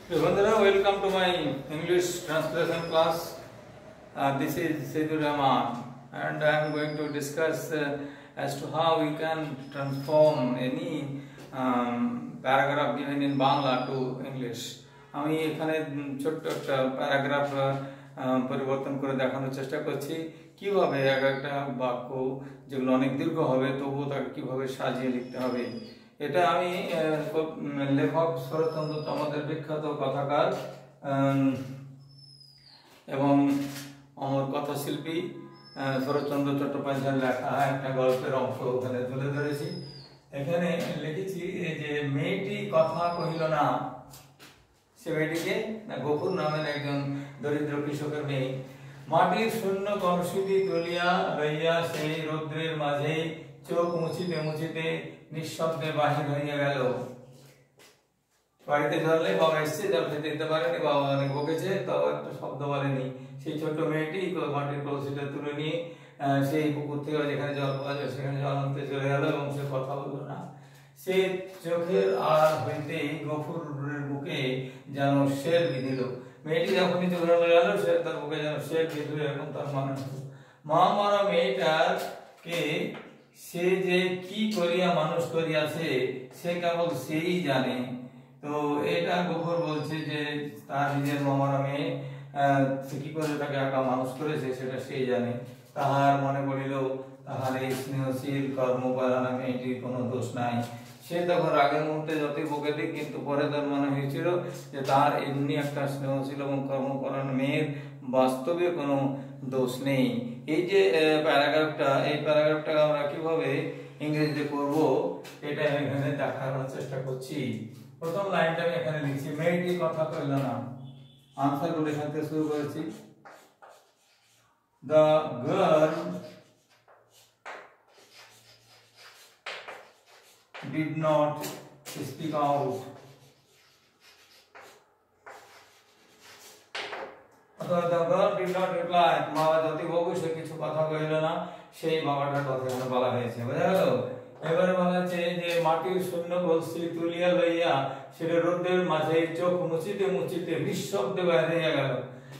Bondra, welcome to my English translation class. This is Sedu Rahman, and I am going to discuss as to how we can transform any paragraph given in Bangla to English. আমি এখানে ছোট্ট একটা paragraph পরিবর্তন করে দেখানোর চেষ্টা করছি কিভাবে একটা বাক্য যেগুলো অনেক দীর্ঘ হবে তবুও তাকে কিভাবে সাজিয়ে লিখতে হবে। এটা আমি লেখক শরৎচন্দ্র আমাদের বিখ্যাত কথাকার এবং অমর কথাশিল্পী শরৎচন্দ্র চট্টোপাধ্যায়ের লেখা একটা গল্পের অংশ ওখানে তুলে ধরেছি। এখানে লিখেছি যে মেয়েটি কথা কহিল না, সে মেয়েটিকে গফুর নামের একজন দরিদ্র কৃষকের মেয়ে। মাটির শূন্য কলসিটি তুলিয়া লইয়া সেই রৌদ্রের মাঝে চোখ মুছিতে মুছিতে নিঃশব্দে বাহির হইয়া গেল। বাড়িতে ধরলে বাবা এসছে, জল খেতে দিতে পারেনি, বাবা অনেক বকেছে, তাও একটা শব্দ বলেনি। সেই ছোট্ট মেয়েটি মাটির কলসিটা তুলে নিয়ে সেই পুকুর থেকে যেখানে জল পাওয়া যায় সেখানে জল আনতে চলে গেল এবং সে কথা বলল না। সে চোখের আড়াল হইতে গফুরের বুকে যেন শেল বিঁধিল। মেয়েটি যখনই চোখের গেল সে তার বুকে যেন শেল বিঁধল, এবং তার মনে হলো মা মারা মেয়েটাকে সে যে কি করিয়া মানুষ করিয়াছে সে কেবল সেই জানে। তো এটা গফুর বলছে যে তার নিজের মামারা মেয়ে সে কি করে তাকে একা মানুষ করেছে সেটা সেই জানে। তাহার মনে পড়িল তাহার এই স্নেহশীল কর্মপরায়ণা মেয়েটির কোনো দোষ নাই। সে তখন আগের মুহূর্তে যতই বকে দিক, কিন্তু পরে তার মনে হয়েছিল যে তার এমনি একটা স্নেহশীল এবং কর্মপরায়ণ মেয়ের বাস্তবে কোনো দোষ নেই। এই যে প্যারাগ্রাফটা, এই প্যারাগ্রাফটাকে আমরা কিভাবে ইংরেজিতে করব এটা আমি এখানে দেখানোর চেষ্টা করছি। প্রথম লাইনটা আমি এখানে লিখছি, মেয়েটি কথা কইল না। আনসার গুলো এখান থেকে শুরু করেছি। The girl did not speak out. The girl did not reply. বাবা যতই বকু সে কিছু কথা কইল না, সেই বাবাটার কথা এখানে বলা হয়েছে, বুঝা গেল? এবারে বলা হচ্ছে যে মাটির শূন্য কলসি তুলিয়া লইয়া সেটা রোদের মাঝে চোখ মুছিতে মুছিতে নিঃশব্দে বাইরে হয়ে গেল।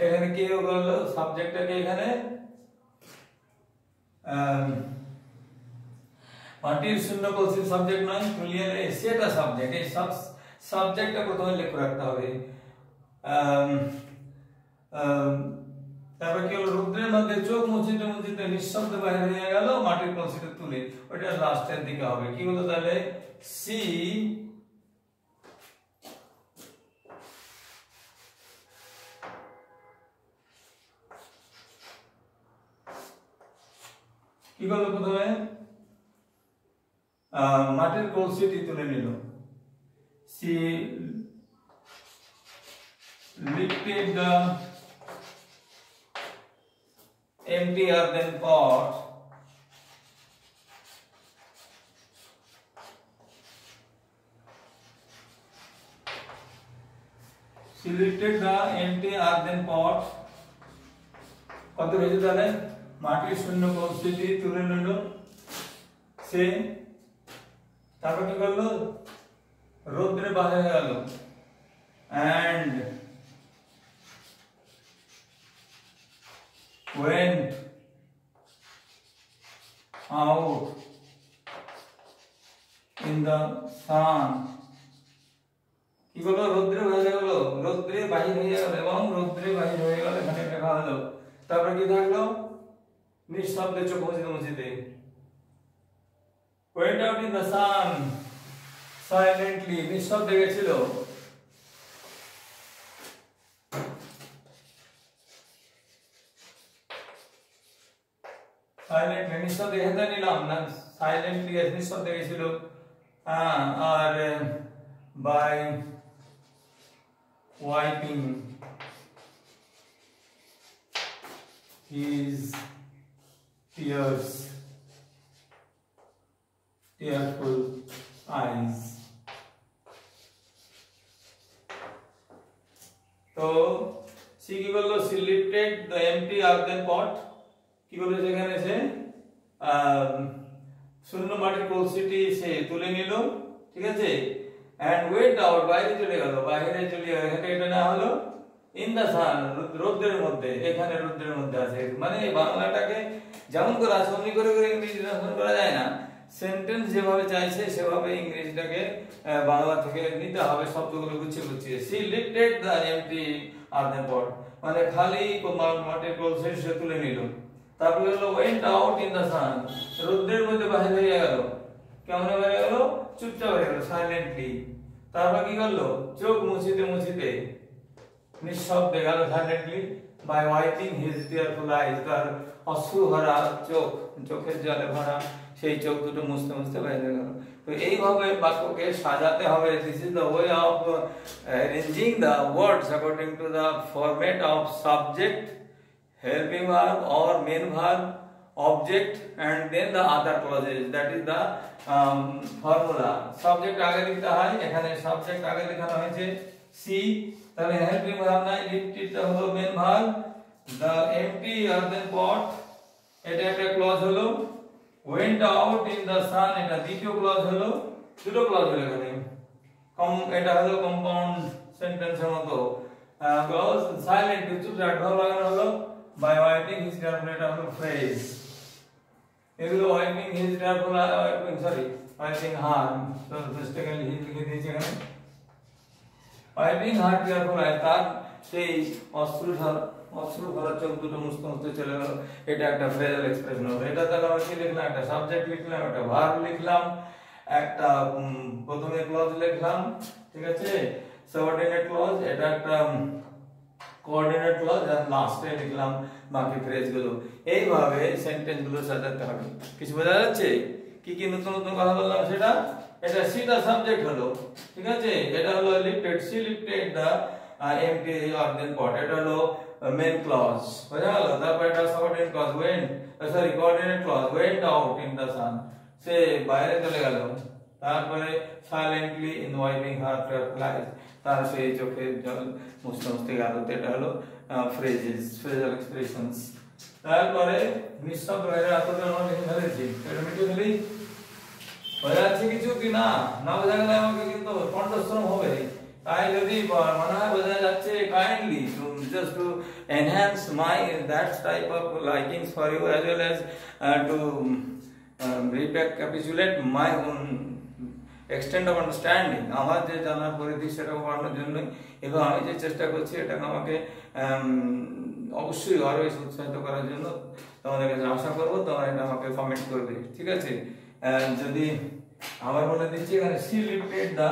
এখানে কেউ বললো সাবজেক্টটাকে এখানে মাটির শূন্য কলসির সাবজেক্ট নয়, তুলিয়া সেটা সাবজেক্ট। এই সাবজেক্টটা প্রথমে লিখে রাখতে হবে। তারপর কি হলো, রুদ্রের মধ্যে চোখ মুছিতে মুছিতে নিঃশব্দে বাইরে হয়ে গেল মাটির কলসিটা তুলে, ওটা লাস্টের দিকে হবে। কি হলো তাহলে, সি কি করলো, প্রথমে মাটির কলসিটি তুলে নিল। She lifted the empty earthen pot she lifted the empty earthen pot কত হয়েছে তাহলে, মাটির শূন্য কলসিটি তুলে নিল সে। তারপর কি করলো, রৌদ্রে বাইরে হয়ে গেল and went out in the sun. কি বলো, রৌদ্রে বাইরে গেল, রৌদ্রে বাহির হয়ে গেল এবং রৌদ্রে বাহির হয়ে গেল এখানে লেখা হলো। তারপর কি থাকলো, নিঃশব্দে চোখ মুছিতে মুছিতে went out in the sun silently, নিঃশব্দে গেছিল। সাইলেন্টলি নিঃশব্দে হেঁটে নিলাম না, সাইলেন্টলি নিঃশব্দে গেছিল। আর by wiping his tears tearful eyes. তো সে কি বললো, she lifted the empty earthen pot, কি বলে সেখানে সে শূন্য মাটির কলসিটি সে তুলে নিল, ঠিক আছে, and went out, বাইরে চলে গেল, বাইরে চলে গেল, এটা না হলো in the sun, রোদ্রের মধ্যে, এখানে রোদ্রের মধ্যে আছে, মানে বাংলাটাকে যেমন করে আছে অমনি করে করে ইংরেজি ট্রান্সলেট করা যায় না, সেন্টেন্স যেভাবে চাইছে সেভাবে ইংরেজিটাকে বাংলা থেকে নিতে হবে, শব্দগুলো গুছিয়ে গুছিয়ে। she lifted the empty earthen pot, মানে খালি মাটির কলসি সে তুলে নিল। তারপরে হলো went out in the sun, রোদ্রের মধ্যে বাইরে হয়ে গেল, কেমন হয়ে গেল, চুপচাপ হয়ে গেল, সাইলেন্টলি। তারপর কি করলো, চোখ মুছিতে মুছিতে নিঃশব্দে গেল, silently, by wiping his টিয়ারফুল eyes, তার অশ্রু ভরা চোখ, চোখের জলে ভরা সেই চোখ দুটো মুছতে মুছতে বাইরে গেল। তো এইভাবে বাক্যকে সাজাতে হবে। This is the way of arranging the words according to the format of subject, helping verb or main verb, object and then the other clauses, that is the formula. Subject আগে লিখতে হয়, এখানে subject আগে লেখানো হয়েছে see, তাহলে helping verb নাই, lifted টা হলো main verb, the empty earthen pot এটা একটা clause হলো, went out in the sun এটা দ্বিতীয় clause হলো, দুটো clause হলো এখানে, এটা হলো compound sentence এর মতো clause, silent চুপচাপ ভাব লাগানো হলো, by wiping his tearful, এটা হলো phrase, এগুলো wiping his tearful, wiping her, so mistakenly he লিখে দিয়েছে এখানে, wiping her tearful eye, তার সেই অশ্রু ভরা চোখ দুটো মুছতে মুছতে চলে গেল, এটা একটা ফ্রেজাল এক্সপ্রেশন হবে। এটা তাহলে আমরা কি লিখলাম, একটা সাবজেক্ট লিখলাম, একটা ভার্ব লিখলাম, একটা প্রথমে ক্লজ লিখলাম, ঠিক আছে, সাবঅর্ডিনেট ক্লজ, এটা একটা কোঅর্ডিনেট ক্লজ, আর লাস্টে লিখলাম বাকি ফ্রেজগুলো। এইভাবে সেন্টেন্সগুলো সাজাতে হবে। কিছু বোঝা যাচ্ছে? কি কি নতুন নতুন কথা বললাম সেটা? এটা সিটা সাবজেক্ট হলো, ঠিক আছে, এটা হলো লিফটেড, সি লিফটেড দা এমটি earthen pot, এটা হলো মেইন ক্লজ, বোঝা গেল? তারপর এটা subordinate clause, went, coordinate clause, went out in the sun, সে বাইরে চলে গেল। তারপরে silently in wiping her tearful eyes, তার সেই চোখের জল মুছতে মুছতে গেল, এটা হলো ফ্রেজেস, ফ্রেজাল এক্সপ্রেশনস। তারপরে নিঃশব্দ বাইরে এতটা আমরা লিখে ফেলেছি, এটা মিটে ফেলি। বোঝা যাচ্ছে কিছু কি না? না বোঝা গেলে আমাকে কিন্তু কণ্ঠস্বরম হবে। তাই যদি মনে হয় বোঝা যাচ্ছে, kindly just to enhance my that type of likings for you, as well as to recapitulate my own extent of understanding, আমার যে জানার পরিধি সেটা বাড়ানোর জন্য এবং আমি যে চেষ্টা করছি এটা আমাকে অবশ্যই আরো উৎসাহিত করার জন্য তোমাদের কাছে আশা করবো তোমরা এটা আমাকে কমেন্ট করবে, ঠিক আছে? যদি আবার বলে দিচ্ছি, এখানে সি লিফটেড দা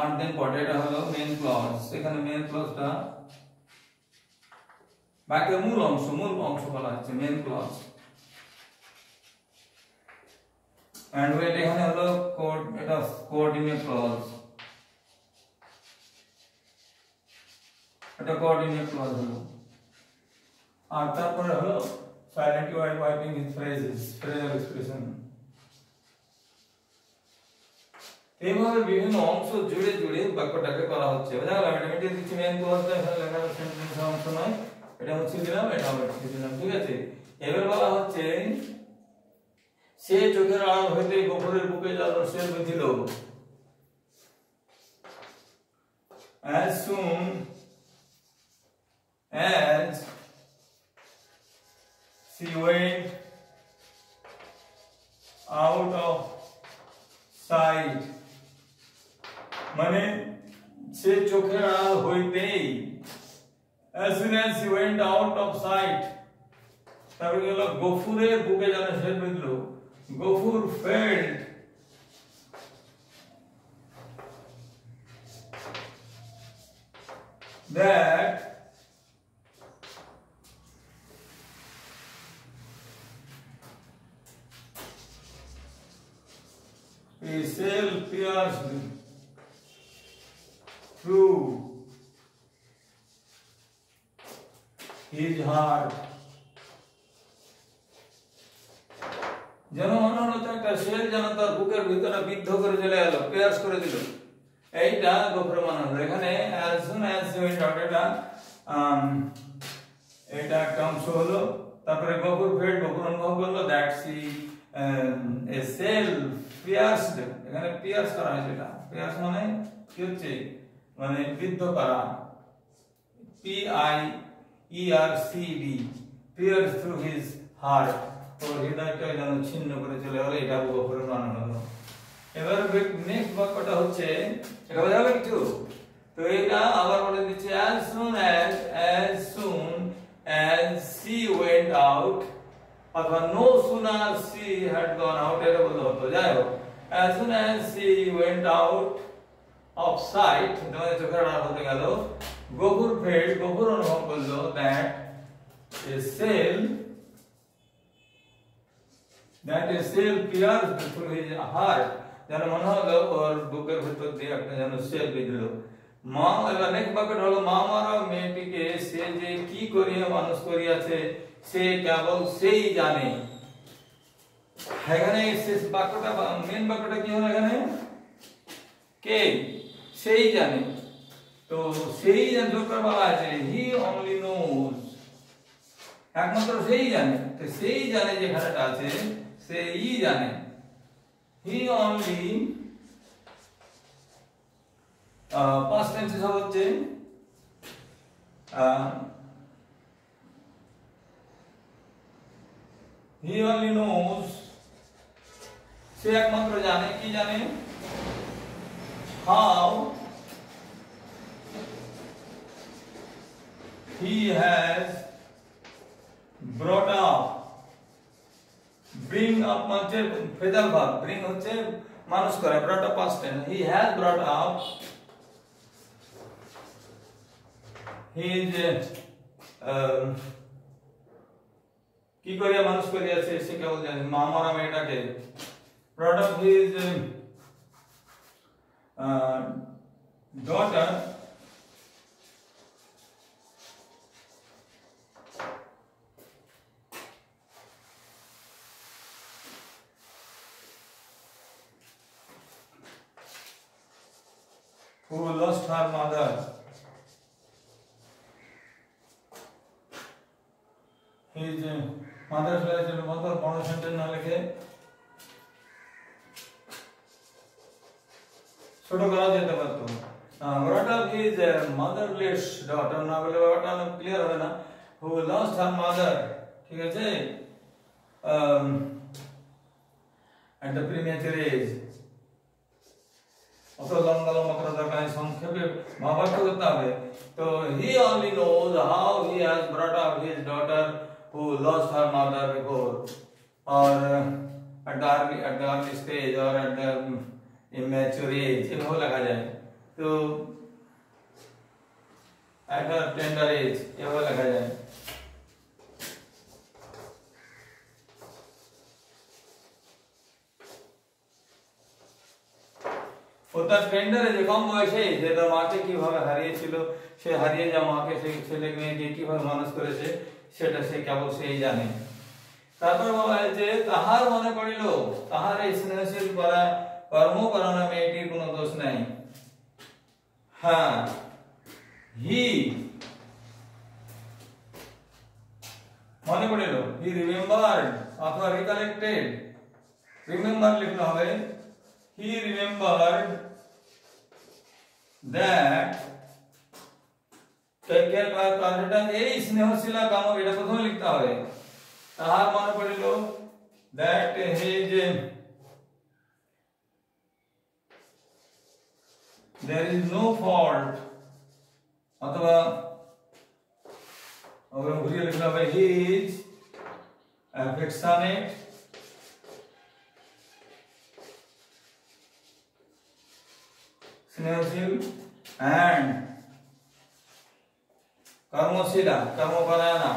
earthen pot, এটা হলো মেইন ক্লজ, এখানে মেইন ক্লজটা বাক্যের মূল অংশ বলা হচ্ছে মেইন ক্লজ, and wait এখানে হলো এটা কোঅর্ডিনেট ক্লজ, এটা কোঅর্ডিনেট ক্লজ হলো, আর তারপরে হলো silently wiping his phrases, phrasal expression. এইভাবে বিভিন্ন অংশ জুড়ে জুড়ে বাক্যটাকে করা হচ্ছে, বুঝা গেল? এটা মিটিয়ে দিচ্ছি, মেইন ক্লজটা এখানে লেখা আছে, সেন্টেন্সের অংশ নয়, এটা মুছে দিলাম, এটা মুছে দিলাম, ঠিক আছে? এবার বলা হচ্ছে, সে চোখের আড়াল হইতে গোফরের বুকে যেন সে বিঁধিল, as soon as she went out of sight, মানে সে চোখের আড়াল হইতেই, as soon as she went out of sight, তারপরে হলো গফুরের বুকে যেন সে বিঁধল, Gofur felt that a sail pierced through his heart, যেন মনে হলো একটা শেল যেন তার বুকের ভিতরে বিদ্ধ করে চলে গেল, পিয়ার্স করে দিল, এইটা গোফর মনে হলো। এখানে as soon as she went out, এটা একটা অংশ হলো। তারপরে গোফর ফেল্ট, গোফর অনুভব করলো, that she এ সেল পিয়ার্সড, এখানে পিয়ার্স করা হয়েছে, এটা পিয়ার্স মানে কি হচ্ছে, মানে বিদ্ধ করা, P I E R C D, pierce through his heart, তো হৃদয়টা যেন ছিন্ন করে চলে গেল, এটা গফুরের বানানো হলো। এবার নেক্সট বাক্যটা হচ্ছে, এটা বোঝা গেল কিছু? তো এটা আবার বলে দিচ্ছে, as soon as she went out, অথবা no sooner she had gone out, এটা বলতে হতো। যাই হোক, as soon as she went out of sight, তোমাদের চোখের আড়াল হতে গেল, গফুর অনুভব করলো that a cell pierced through his heart, যেন মনে হলো ওর বুকের ভেতর দিয়ে একটা যেন সেল বিঁধলো। মা, এবার নেক্সট বাক্যটা হলো, মা মারা মেয়েটিকে সে যে কি করিয়া মানুষ করিয়াছে সে কেবল সেই জানে। এখানে শেষ বাক্যটা, মেন বাক্যটা কি হলো এখানে, কে, সেই জানে। তো সেই যোগ করে বলা আছে, হি অনলি নোজ, একমাত্র সেই জানে। তো সেই জানে যেখানেটা আছে, সেই জানে, হি অনলি, পাস্ট টেন্স হচ্ছে হি অনলি নোজ, সে একমাত্র জানে, কি জানে, how he has brought up, bring up মানে ফেদাল ভার্ব, bring হচ্ছে মানুষ করে, brought up past tense, he has brought up his কি করিয়া মানুষ করিয়াছে সে কেবল জানে, মা মারা মেয়েটাকে brought up his daughter who lost her mother, his mother ফেলেছিল, মতর বড় সেন্টেন্স না লিখে ছোট করা যেতে পারতো। brought up his motherless daughter, না বলে ব্যাপারটা ক্লিয়ার হবে না, who lost her mother, ঠিক আছে, at the premature age, অত লম্বা লম্বা করা দরকার, সংক্ষেপে ভাবার্থ করতে হবে। তো he only knows how he has brought up his daughter who lost her mother before, or at the early stage, or at the immature age, এভাবে লেখা যায়। তো at a tender age এভাবে লেখা যায়। ও তার টেন্ডারে যে কম বয়সে যে তার মাকে কিভাবে হারিয়েছিল, সে হারিয়ে যাওয়া মাকে সেই ছেলে মেয়েকে কিভাবে মানুষ করেছে, সেটা সে কেবল সেই জানে। তারপর বলা হয়েছে, তাহার মনে পড়িল, তাহার এই স্নেহশীল করা কর্ম করানো মেয়েটির কোনো দোষ নাই। হ্যাঁ, হি মনে পড়িল, হি রিমেম্বার্ড অথবা রিকালেক্টেড, রিমেম্বার লিখতে হবে, he remembered that, টেকের কারণটা এই স্নেহশীলা কাম, এটা প্রথমে লিখতে হবে। তাহার মনে পড়িল that his, there is no fault, অথবা ওগুলো ঘুরিয়ে লিখতে হবে, he is affectionate, স্নেহশীল, and কর্মশীলা, কর্মপরায়ণা,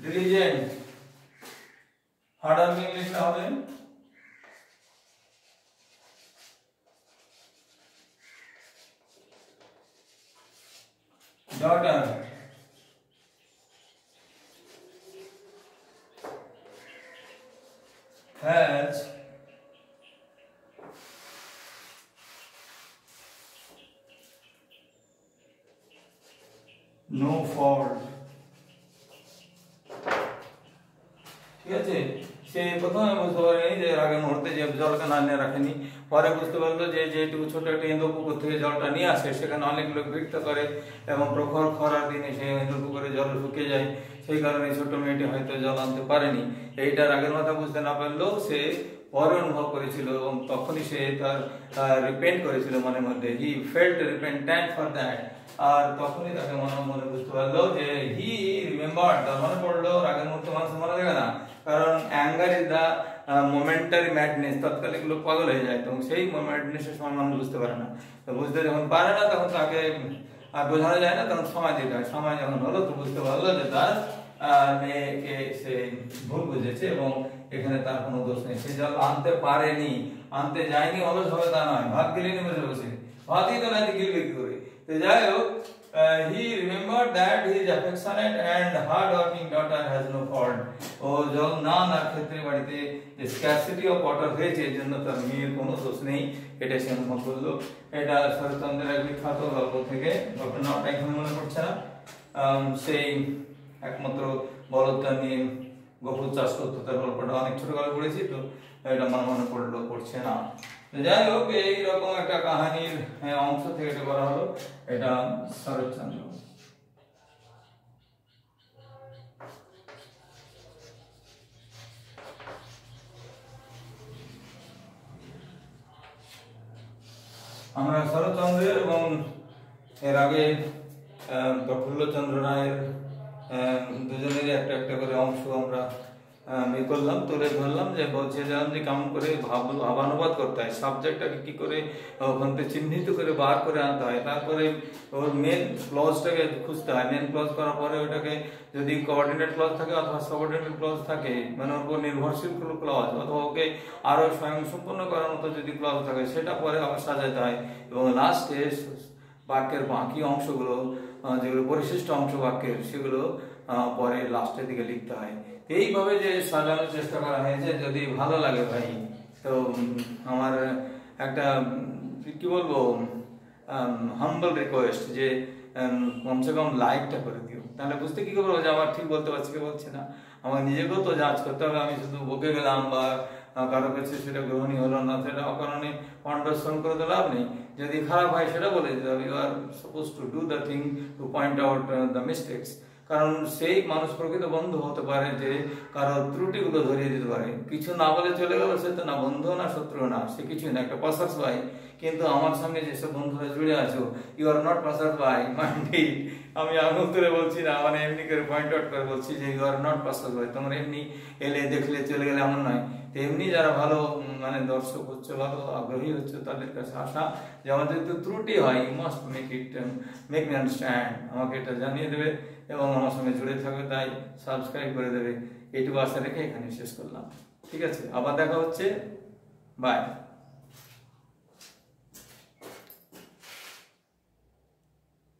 diligent, hardworking লিখতে হবে। daughter has no fault, ঠিক আছে। সে প্রথমে বুঝতে পারেনি যে এর আগের মুহূর্তে যে জলটা না নিয়ে রাখেনি, পরে বুঝতে পারলো যে যেটুকু ছোট একটা ইন্দু পুকুর থেকে জলটা নিয়ে আসে সেখানে অনেক লোক ভিড় করে এবং প্রখর খরার দিনে সেই ইন্দু পুকুরে জল শুকিয়ে যায়, সেই কারণে ছোট মেয়েটি হয়তো জল আনতে পারেনি। এইটার আগের কথা বুঝতে না পারলেও সে পরে অনুভব করেছিল এবং তখনই সে তার রিপেন্ট করেছিল মনের মধ্যে, he felt repentant for that. আর তখনই তাকে মনে বুঝতে পারলো যে হি রিমেম্বার, তার মনে পড়লো আগের মুহূর্তে মানুষ মনে থাকে না, কারণ anger is the momentary madness, তৎকালিক লোক পাগল হয়ে যায়, তো সেই ম্যাডনেসের সময় মানুষ বুঝতে পারে না, তো বুঝতে যখন পারে না তখন তাকে আর বোঝানো যায় না, তখন সময় দিতে হয়। সময় যখন হলো তো বুঝতে পারলো যে তার মেয়েকে সে ভুল বুঝেছে এবং এখানে তার কোনো দোষ নেই, সে জল আনতে পারেনি, আনতে যায়নি অলস হবে তা নয়, ভাত গিলিনি বসে বসে, ভাতই তো নাকি গিলবে কি করে। তো যাই হোক, he remembered that his affectionate and hard-working daughter has no fault. ও জল না আনার ক্ষেত্রে বাড়িতে যে স্ক্যারসিটি অফ ওয়াটার হয়েছে এর জন্য তার মেয়ের কোনো দোষ নেই, এটা সে অনুভব করলো। এটা শরৎচন্দ্রের এক বিখ্যাত গল্প থেকে, গল্পের নামটা এখানে মনে পড়ছে না, সেই একমাত্র বলদটা নিয়ে গোপুর চাষ করতো, তার গল্পটা অনেক ছোটবেলায় পড়েছি, তো এটা আমার মনে পড়ছে না। যাই হোক, এইরকম একটা কাহিনীর অংশ থেকে এটা করা হলো, এটা শরৎচন্দ্র। আমরা শরৎচন্দ্রের এবং এর আগে প্রফুল্লচন্দ্র রায়ের দুজনেরই একটা একটা করে অংশ আমরা করলাম, তুলে ধরলাম, যে বলছিলাম যে কেমন করে ভাবানুবাদ করতে হয়, সাবজেক্টটাকে কি করে ওখান থেকে চিহ্নিত করে বার করে আনতে হয়, তারপরে ওর মেন ক্লজটাকে খুঁজতে হয়, মেন ক্লজ করার পরে ওটাকে যদি কোঅর্ডিনেট ক্লজ থাকে অথবা সাবঅর্ডিনেট ক্লজ থাকে, মানে ওর উপর নির্ভরশীল ক্লজ অথবা ওকে আরো স্বয়ংসম্পূর্ণ করার মতো যদি ক্লজ থাকে সেটা পরে আবার সাজাতে হয় এবং লাস্টে বাক্যের বাকি অংশগুলো, যেগুলো পরিশিষ্ট অংশ বাক্যের, সেগুলো পরে লাস্টের দিকে লিখতে হয়। এইভাবে যে সাজানোর চেষ্টা করা হয়েছে, যদি ভালো লাগে ভাই, তো আমার একটা কি বলবো হাম্বল রিকোয়েস্ট যে কমসে কম লাইকটা করে দিও, তাহলে বুঝতে কি করবো যে আমার ঠিক বলতে পারছি কি বলছি না, আমার নিজেকেও তো জাজ করতে হবে। আমি শুধু বকে গেলাম বা কারো কাছে সেটা গ্রহণীয় হলো না, সেটা অকারণে কন্ডাকশন করে তো লাভ নেই। যদি খারাপ হয় সেটা বলে দিতে হবে, you are suppose to do the thing to point out the mistakes, কারণ সেই মানুষ প্রকৃত বন্ধু হতে পারে যে কারো ত্রুটিগুলো ধরিয়ে দিতে পারে। কিছু না বলে চলে গেল, সে তো না বন্ধু না শত্রু না, সে কিছুই না, একটা পাসার্স বাই। কিন্তু আমার সঙ্গে যেসব বন্ধুরা জুড়ে আছো, you are not passers by mindy, আমি উত্তরে বলছি না, মানে এমনি করে পয়েন্ট আউট করে বলছি যে you are not passers by, তোমরা এমনি এলে দেখলে চলে গেলে এমন নয়। তেমনি যারা ভালো মানে দর্শক হচ্ছে, ভালো আগ্রহী হচ্ছে, তাদের কাছে আসা যে আমাদের তো ত্রুটি হয়, you must make me understand, আমাকে এটা জানিয়ে দেবে এবং আমার সঙ্গে জুড়ে থাকবে, তাই সাবস্ক্রাইব করে দেবে। এইটুকু আশা রেখে এখানে শেষ করলাম। ঠিক আছে, আবার দেখা হচ্ছে, বাই।